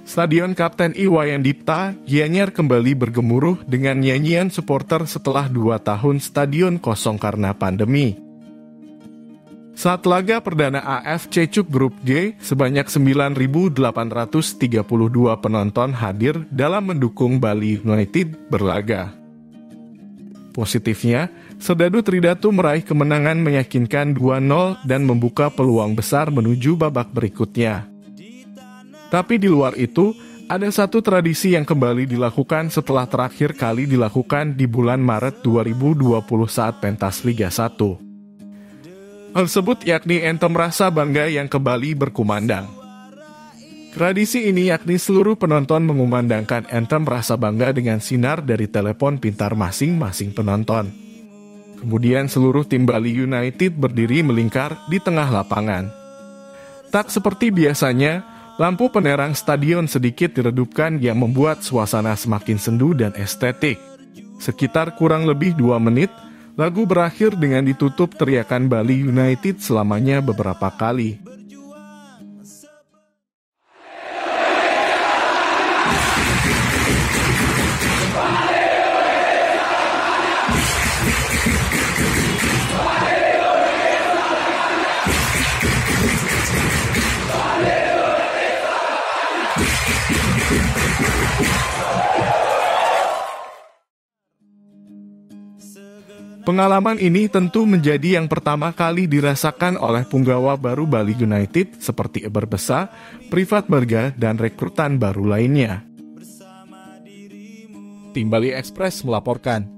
Stadion Kapten Iwayan Dipta, Gianyar kembali bergemuruh dengan nyanyian supporter setelah 2 tahun stadion kosong karena pandemi. Saat laga perdana AFC Cup Grup G, sebanyak 9.832 penonton hadir dalam mendukung Bali United berlaga. Positifnya, Serdadu Tridatu meraih kemenangan meyakinkan 2-0 dan membuka peluang besar menuju babak berikutnya. Tapi di luar itu, ada satu tradisi yang kembali dilakukan setelah terakhir kali dilakukan di bulan Maret 2020 saat pentas Liga 1. Hal tersebut yakni Entem Rasa Bangga yang kembali berkumandang. Tradisi ini yakni seluruh penonton mengumandangkan Entem Rasa Bangga dengan sinar dari telepon pintar masing-masing penonton. Kemudian seluruh tim Bali United berdiri melingkar di tengah lapangan. Tak seperti biasanya, lampu penerang stadion sedikit diredupkan yang membuat suasana semakin sendu dan estetik. Sekitar kurang lebih 2 menit, lagu berakhir dengan ditutup teriakan Bali United selamanya beberapa kali. Pengalaman ini tentu menjadi yang pertama kali dirasakan oleh punggawa baru Bali United seperti Eber Besa, Privat Berga, dan rekrutan baru lainnya. Tim Bali Express melaporkan.